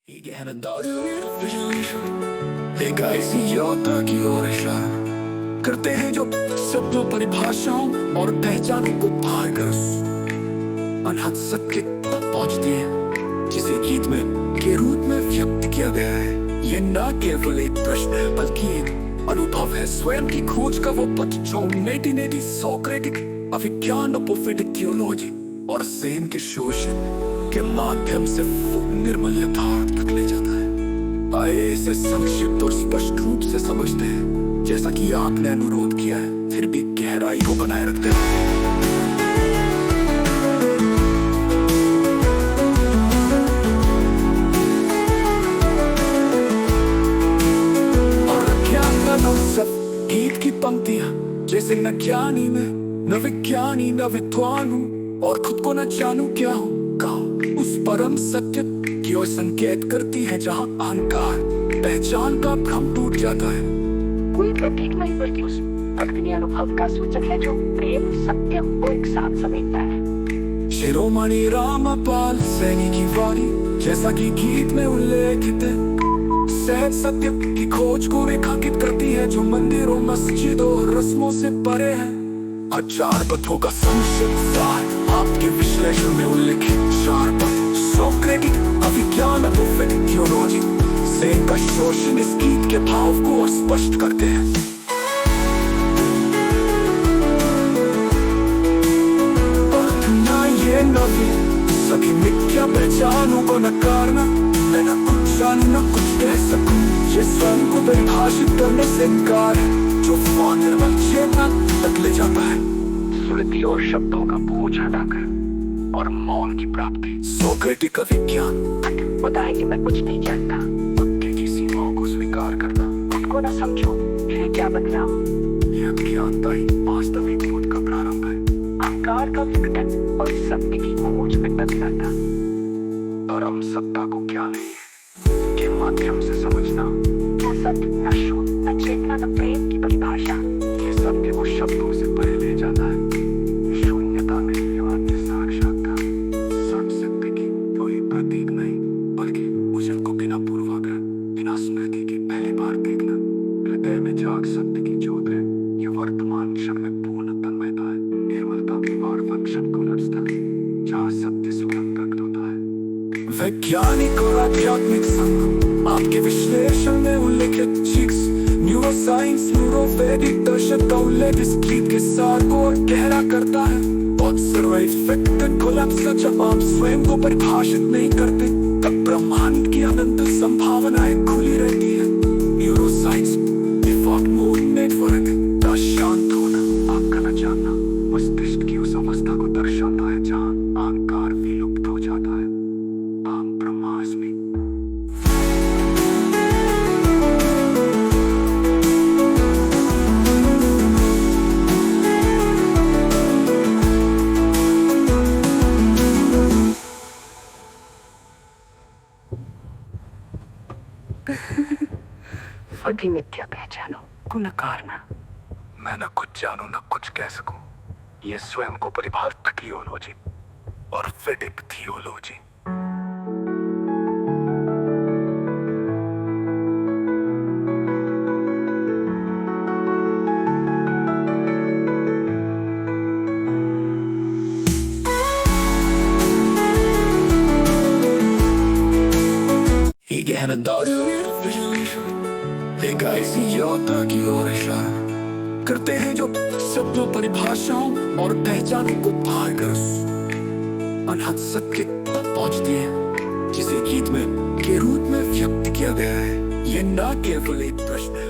Igen en dag एक ऐसी योद्धा की ओर इशारा करते हैं जो शब्दों परिभाषाओं और पहचानों को पार कर अनहद सत्य तक पहुंचती है जिसे गीत में के रूप में व्यक्त किया गया है। ये न केवल एक प्रश्न है बल्कि एक अनुभव है, स्वयं की खोज का वो पथ जो 1980 सोक्रेटिक अभिज्ञान, अपोफेटिक थियोलॉजी और ज़हन के शोषण के माध्यम से निर्मल यथार्थ तक ले जाता है। आइए इसे संक्षिप्त और स्पष्ट रूप से समझते हैं, जैसा कि आपने अनुरोध किया है, फिर भी गहराई को बनाए रखते हैं। और ज्ञान का नवसत गीत की पंक्तियां जैसे न ज्ञानी में न विज्ञानी न विद्वान हूँ और खुद को न जानू क्या हूँ उस परम सत्य की ओर संकेत करती है जहाँ अहंकार पहचान का भ्रम टूट जाता है। कोई प्रतीक नहीं बल्कि उस अग्नि अनुभव का सूचक है जो प्रेम सत्य को एक साथ समेटता है। शिरोमणि रामपाल सैनी की वाणी जैसा कि गीत में उल्लेखित है, सहज सत्य की खोज को रेखांकित करती है जो मंदिरों मस्जिदों और रस्मों से परे है। हजार पथों का संक्षिप्त सार आपके विश्लेषण में उल्लेखित चार पथ सोक्रेटिक अभिज्ञान, अपोफेटिक थियोलॉजी, ज़हन का शोषण इस गीत के भाव को और स्पष्ट करते हैं। ये नवी सभी मिथ्या पहचानों को नकारना, मैं न कुछ जानूं न कुछ कह सकूं, ये स्वयं को परिभाषित करने से इनकार है जो निर्मल चेतना तक ले जाता है। स्मृति और शब्दों का बोझ हटाकर और मौन की प्राप्ति। सोक्रेटिक विज्ञान पता है कि मैं कुछ नहीं जानता, की सीमाओं को स्वीकार करना, खुद को न समझो फिर क्या बदलाव। यह अज्ञानता ही वास्तविक बोध का प्रारंभ है। अहंकार का विघटन और सत्य की खोज में बदलाता। परम सत्ता को क्या नहीं के माध्यम से समझना, न सत्य न शोध न चेतना न प्रेम की परिभाषा, ये सत्य को शब्दों से परे ले जाता है। शून्यता में निवान्य साक्षात्कार, सत सत्य की कोई प्रतीक नहीं बल्कि उसे को बिना पूर्वाग्रह बिना स्मृति की पहली बार देखना, हृदय में जाग सत्य की ज्योत है। ये वर्तमान क्षण में पूर्ण तन्मयता है, निर्मलता की वार क्षण को लक्षता है जहाँ सत्य स्वयं प्रकट होता है। वैज्ञानिक और आध्यात्मिक संगम आपके विश्लेषण में उल्लेखित चिक्स न्यूरोसाइंस, न्यूरोवैदिक दर्शन का उल्लेख इस गीत के सार को और गहरा करता है। जब आप स्वयं को परिभाषित नहीं करते तब ब्रह्मांड की अनंत संभावनाएं खुली रहती है। न्यूरोसाइंस डिफॉल्ट मोड नेटवर्क का शांत होना, आपका न जानना मस्तिष्क की उस अवस्था को दर्शाता है जहाँ अहंकार विलुप्त हो जाता है। आम ब्रह्मास्मि सभी मिथ्या पहचानो को नकारना, मैं न कुछ जानू न कुछ कह सकूं, ये स्वयं को परिभाषित थियोलॉजी और Vedic theology. Igen en dag एक ऐसी योद्धा की ओर इशारा करते हैं जो शब्दों परिभाषाओं और पहचानों को पार कर अनहद सत्य तक पहुंचती है जिसे गीत में के रूप में व्यक्त किया गया है। ये न केवल एक प्रश्न है